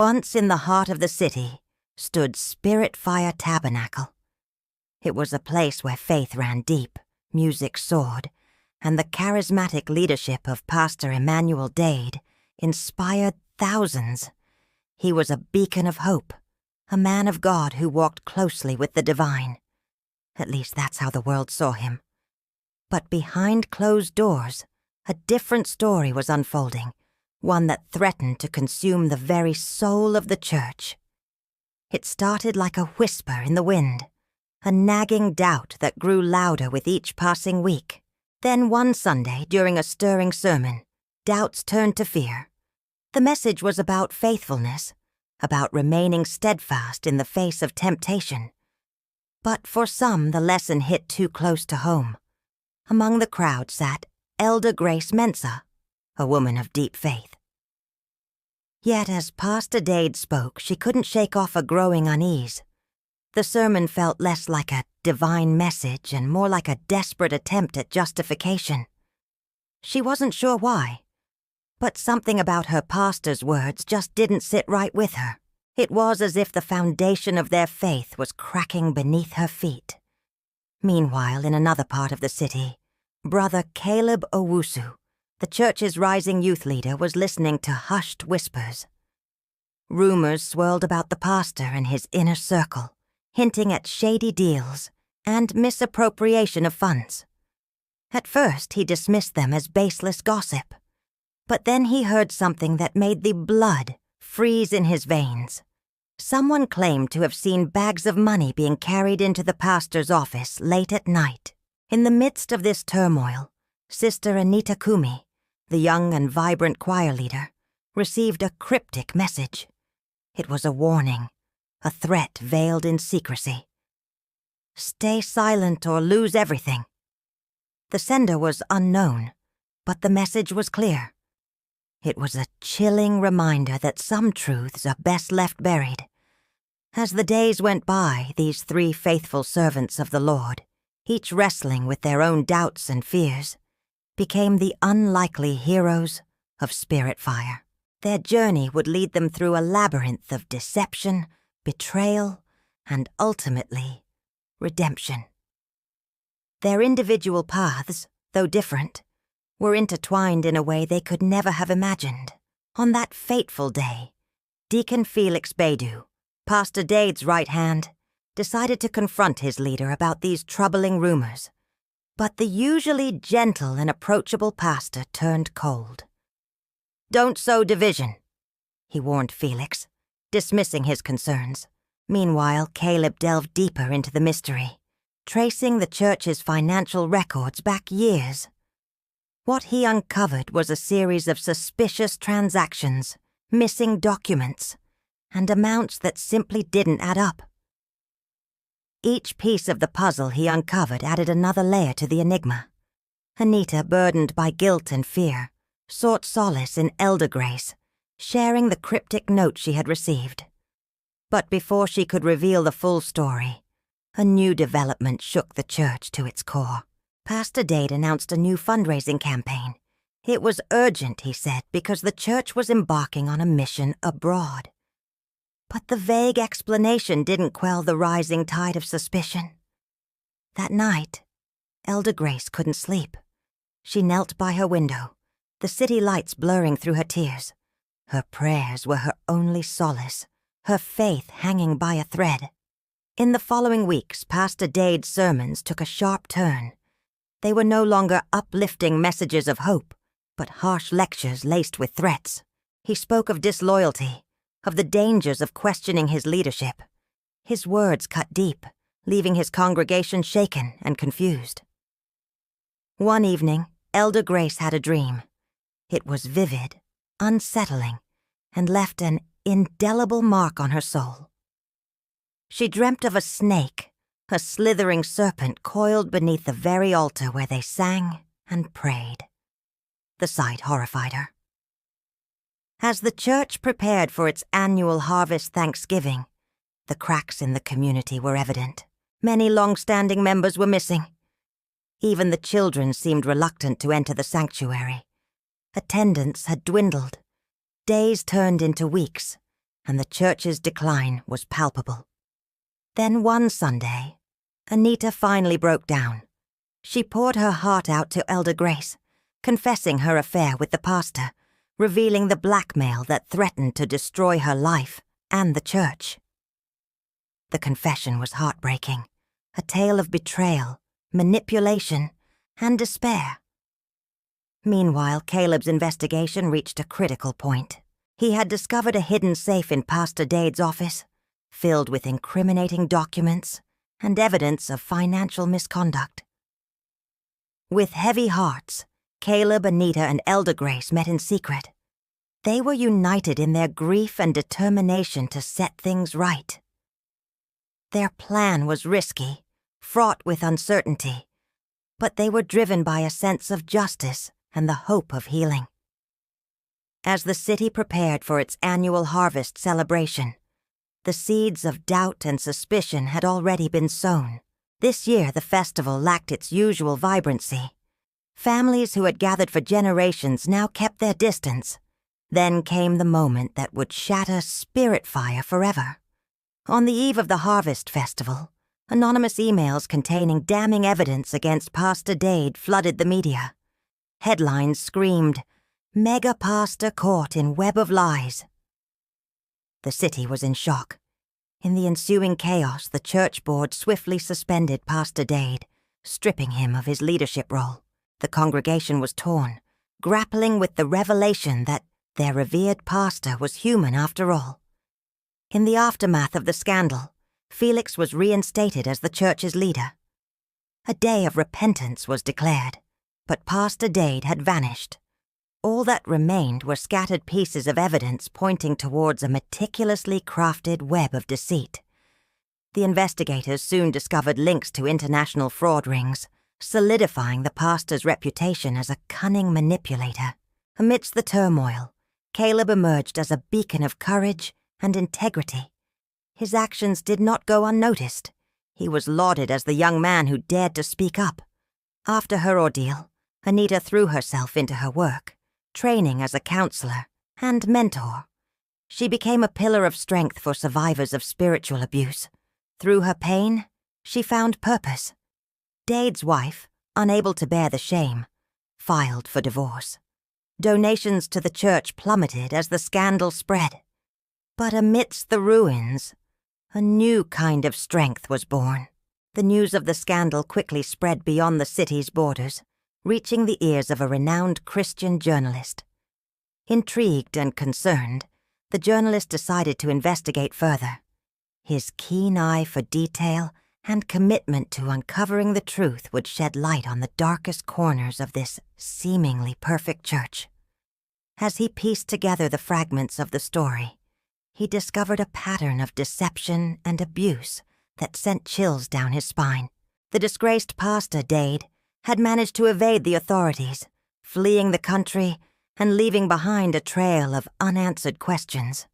Once in the heart of the city stood Spirit Fire Tabernacle. It was a place where faith ran deep, music soared, and the charismatic leadership of Pastor Emmanuel Dade inspired thousands. He was a beacon of hope, a man of God who walked closely with the divine. At least that's how the world saw him. But behind closed doors, a different story was unfolding, one that threatened to consume the very soul of the church. It started like a whisper in the wind, a nagging doubt that grew louder with each passing week. Then one Sunday, during a stirring sermon, doubts turned to fear. The message was about faithfulness, about remaining steadfast in the face of temptation. But for some, the lesson hit too close to home. Among the crowd sat Elder Grace Mensa, a woman of deep faith. Yet as Pastor Dade spoke, she couldn't shake off a growing unease. The sermon felt less like a divine message and more like a desperate attempt at justification. She wasn't sure why, but something about her pastor's words just didn't sit right with her. It was as if the foundation of their faith was cracking beneath her feet. Meanwhile, in another part of the city, Brother Caleb Owusu, the church's rising youth leader, was listening to hushed whispers. Rumors swirled about the pastor and his inner circle, hinting at shady deals and misappropriation of funds. At first, he dismissed them as baseless gossip, but then he heard something that made the blood freeze in his veins. Someone claimed to have seen bags of money being carried into the pastor's office late at night. In the midst of this turmoil, Sister Anita Kumi, the young and vibrant choir leader, received a cryptic message. It was a warning, a threat veiled in secrecy. Stay silent or lose everything. The sender was unknown, but the message was clear. It was a chilling reminder that some truths are best left buried. As the days went by, these three faithful servants of the Lord, each wrestling with their own doubts and fears, became the unlikely heroes of Spirit Fire. Their journey would lead them through a labyrinth of deception, betrayal, and ultimately, redemption. Their individual paths, though different, were intertwined in a way they could never have imagined. On that fateful day, Deacon Felix Baidu, Pastor Dade's right hand, decided to confront his leader about these troubling rumors. But the usually gentle and approachable pastor turned cold. "Don't sow division," he warned Felix, dismissing his concerns. Meanwhile, Caleb delved deeper into the mystery, tracing the church's financial records back years. What he uncovered was a series of suspicious transactions, missing documents, and amounts that simply didn't add up. Each piece of the puzzle he uncovered added another layer to the enigma. Anita, burdened by guilt and fear, sought solace in Elder Grace, sharing the cryptic note she had received. But before she could reveal the full story, a new development shook the church to its core. Pastor Dade announced a new fundraising campaign. It was urgent, he said, because the church was embarking on a mission abroad. But the vague explanation didn't quell the rising tide of suspicion. That night, Elder Grace couldn't sleep. She knelt by her window, the city lights blurring through her tears. Her prayers were her only solace, her faith hanging by a thread. In the following weeks, Pastor Dade's sermons took a sharp turn. They were no longer uplifting messages of hope, but harsh lectures laced with threats. He spoke of disloyalty, of the dangers of questioning his leadership. His words cut deep, leaving his congregation shaken and confused. One evening, Elder Grace had a dream. It was vivid, unsettling, and left an indelible mark on her soul. She dreamt of a snake, a slithering serpent coiled beneath the very altar where they sang and prayed. The sight horrified her. As the church prepared for its annual harvest Thanksgiving, the cracks in the community were evident. Many long-standing members were missing. Even the children seemed reluctant to enter the sanctuary. Attendance had dwindled. Days turned into weeks, and the church's decline was palpable. Then one Sunday, Anita finally broke down. She poured her heart out to Elder Grace, confessing her affair with the pastor, revealing the blackmail that threatened to destroy her life and the church. The confession was heartbreaking, a tale of betrayal, manipulation, and despair. Meanwhile, Caleb's investigation reached a critical point. He had discovered a hidden safe in Pastor Dade's office, filled with incriminating documents and evidence of financial misconduct. With heavy hearts, Caleb, Anita, and Elder Grace met in secret. They were united in their grief and determination to set things right. Their plan was risky, fraught with uncertainty, but they were driven by a sense of justice and the hope of healing. As the city prepared for its annual harvest celebration, the seeds of doubt and suspicion had already been sown. This year, the festival lacked its usual vibrancy. Families who had gathered for generations now kept their distance. Then came the moment that would shatter Spirit Fire forever. On the eve of the Harvest Festival, anonymous emails containing damning evidence against Pastor Dade flooded the media. Headlines screamed, "Mega Pastor Caught in Web of Lies." The city was in shock. In the ensuing chaos, the church board swiftly suspended Pastor Dade, stripping him of his leadership role. The congregation was torn, grappling with the revelation that their revered pastor was human after all. In the aftermath of the scandal, Felix was reinstated as the church's leader. A day of repentance was declared, but Pastor Dade had vanished. All that remained were scattered pieces of evidence pointing towards a meticulously crafted web of deceit. The investigators soon discovered links to international fraud rings, solidifying the pastor's reputation as a cunning manipulator. Amidst the turmoil, Caleb emerged as a beacon of courage and integrity. His actions did not go unnoticed. He was lauded as the young man who dared to speak up. After her ordeal, Anita threw herself into her work, training as a counselor and mentor. She became a pillar of strength for survivors of spiritual abuse. Through her pain, she found purpose. Dade's wife, unable to bear the shame, filed for divorce. Donations to the church plummeted as the scandal spread. But amidst the ruins, a new kind of strength was born. The news of the scandal quickly spread beyond the city's borders, reaching the ears of a renowned Christian journalist. Intrigued and concerned, the journalist decided to investigate further. His keen eye for detail and commitment to uncovering the truth would shed light on the darkest corners of this seemingly perfect church. As he pieced together the fragments of the story, he discovered a pattern of deception and abuse that sent chills down his spine. The disgraced pastor, Dade, had managed to evade the authorities, fleeing the country and leaving behind a trail of unanswered questions.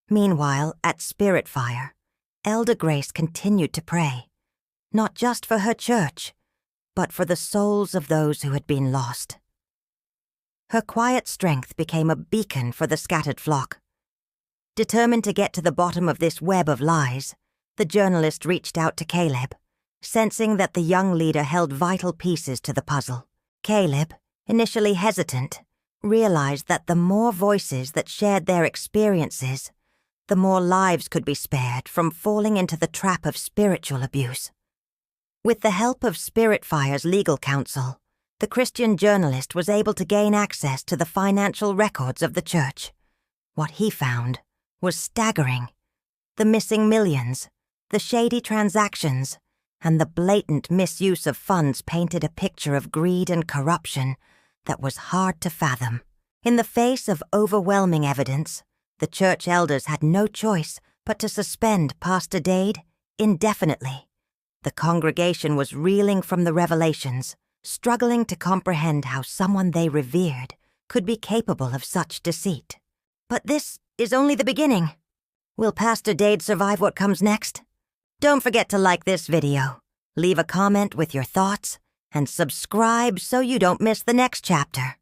Meanwhile, at Spirit Fire, Elder Grace continued to pray, not just for her church, but for the souls of those who had been lost. Her quiet strength became a beacon for the scattered flock. Determined to get to the bottom of this web of lies, the journalist reached out to Caleb, sensing that the young leader held vital pieces to the puzzle. Caleb, initially hesitant, realized that the more voices that shared their experiences, the more lives could be spared from falling into the trap of spiritual abuse. With the help of Spirit Fire's legal counsel, the Christian journalist was able to gain access to the financial records of the church. What he found was staggering. The missing millions, the shady transactions, and the blatant misuse of funds painted a picture of greed and corruption that was hard to fathom. In the face of overwhelming evidence, the church elders had no choice but to suspend Pastor Dade indefinitely. The congregation was reeling from the revelations, struggling to comprehend how someone they revered could be capable of such deceit. But this is only the beginning. Will Pastor Dade survive what comes next? Don't forget to like this video, leave a comment with your thoughts, and subscribe so you don't miss the next chapter.